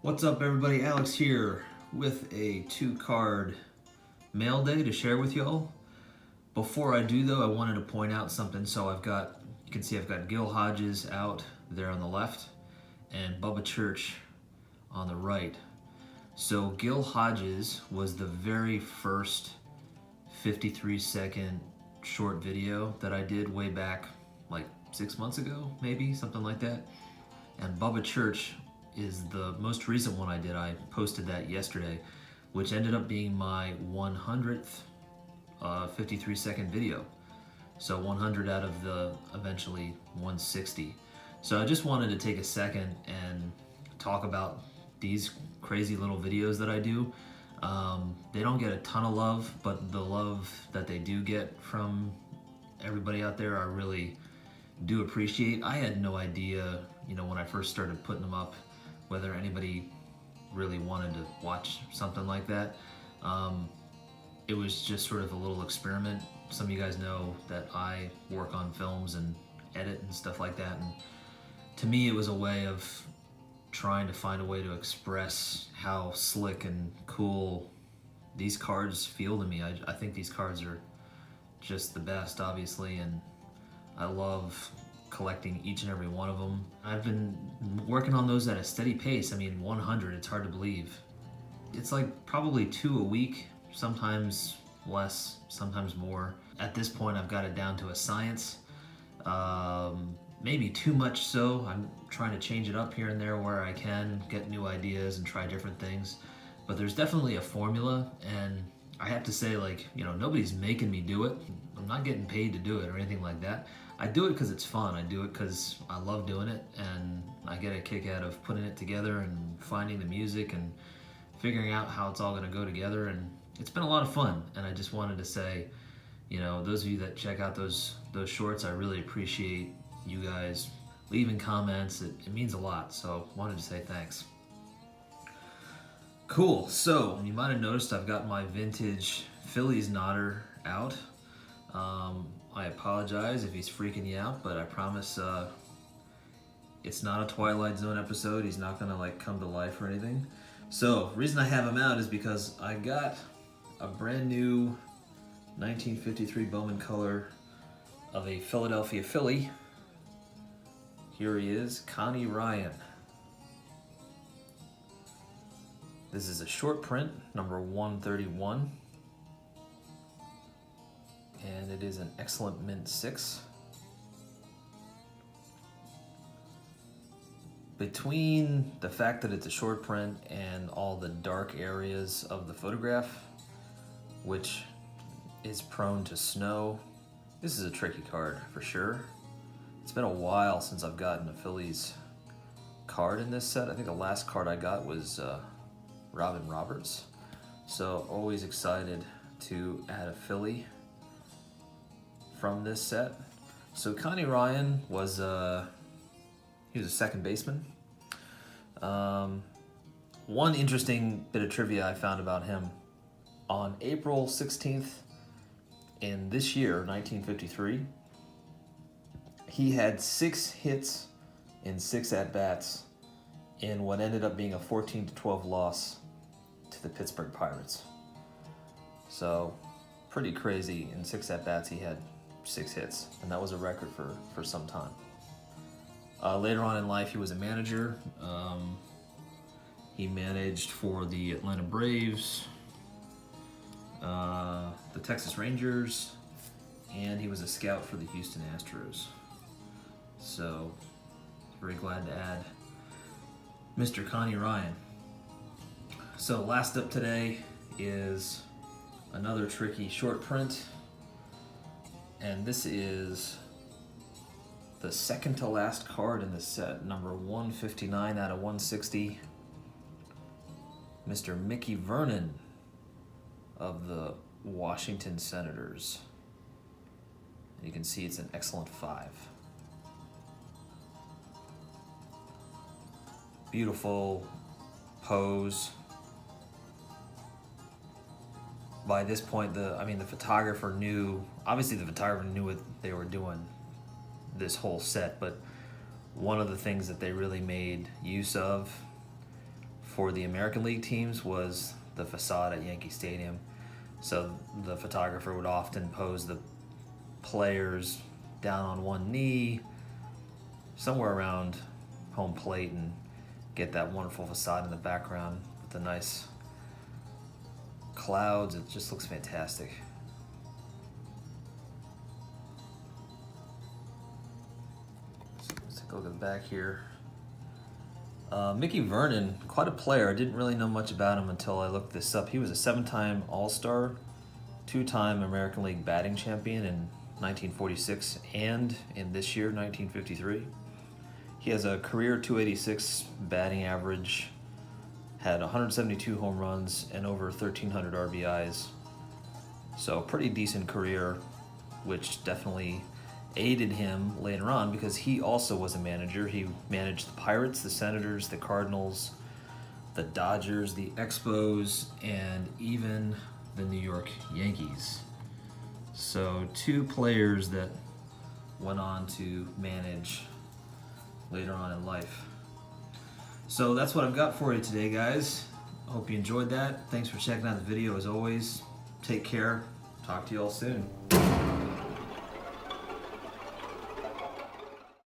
What's up, everybody? Alex here with a 2-card mail day to share with y'all. Before I do though, I wanted to point out something. So you can see I've got Gil Hodges out there on the left and Bubba Church on the right. So Gil Hodges was the very first 53-second short video that I did way back like 6 months ago, maybe, something like that. And Bubba Church is the most recent one I did. I posted that yesterday, which ended up being my 100th 53-second video. So 100 out of the eventually 160. So I just wanted to take a second and talk about these crazy little videos that I do. They don't get a ton of love, but the love that they do get from everybody out there, I really do appreciate. I had no idea, when I first started putting them up, whether anybody really wanted to watch something like that. It was just sort of a little experiment. Some of you guys know that I work on films and edit and stuff like that, and to me it was a way of trying to find a way to express how slick and cool these cards feel to me. I think these cards are just the best, obviously, and I love collecting each and every one of them. I've been working on those at a steady pace. 100, it's hard to believe. It's like probably 2 a week, sometimes less, sometimes more. At this point, I've got it down to a science. Maybe too much so. I'm trying to change it up here and there where I can, get new ideas and try different things. But there's definitely a formula, and I have to say, nobody's making me do it. I'm not getting paid to do it or anything like that. I do it because it's fun. I do it because I love doing it, and I get a kick out of putting it together and finding the music and figuring out how it's all going to go together, and it's been a lot of fun. And I just wanted to say, those of you that check out those shorts, I really appreciate you guys leaving comments. It means a lot, so wanted to say thanks. Cool, so you might have noticed I've got my vintage Phillies knotter out. I apologize if he's freaking you out, but I promise it's not a Twilight Zone episode. He's not gonna come to life or anything. So the reason I have him out is because I got a brand new 1953 Bowman color of a Philadelphia Philly. Here he is, Connie Ryan. This is a short print, number 131. And it is an excellent mint 6. Between the fact that it's a short print and all the dark areas of the photograph, which is prone to snow, this is a tricky card for sure. It's been a while since I've gotten a Phillies card in this set. I think the last card I got was Robin Roberts. So always excited to add a Philly from this set. So Connie Ryan was he was a second baseman. One interesting bit of trivia I found about him: on April 16th in this year, 1953, he had 6 hits in 6 at-bats in what ended up being a 14-12 loss to the Pittsburgh Pirates. So pretty crazy. In 6 at-bats he had 6 hits, and that was a record for some time. Later on in life, he was a manager. He managed for the Atlanta Braves, the Texas Rangers, and he was a scout for the Houston Astros. So, very glad to add Mr. Connie Ryan. So, last up today is another tricky short print. And this is the second to last card in this set, number 159 out of 160. Mr. Mickey Vernon of the Washington Senators. You can see it's an excellent 5. Beautiful pose. By this point, the photographer knew, obviously the photographer knew what they were doing this whole set, but one of the things that they really made use of for the American League teams was the facade at Yankee Stadium. So the photographer would often pose the players down on one knee, somewhere around home plate, and get that wonderful facade in the background with the nice clouds. It just looks fantastic. Let's take a look at the back here. Mickey Vernon, quite a player. I didn't really know much about him until I looked this up. He was a 7-time All-Star, 2-time American League batting champion in 1946 and in this year, 1953. He has a career .286 batting average, had 172 home runs and over 1,300 RBIs. So pretty decent career, which definitely aided him later on because he also was a manager. He managed the Pirates, the Senators, the Cardinals, the Dodgers, the Expos, and even the New York Yankees. So 2 players that went on to manage later on in life. So that's what I've got for you today, guys. I hope you enjoyed that. Thanks for checking out the video as always. Take care. Talk to you all soon.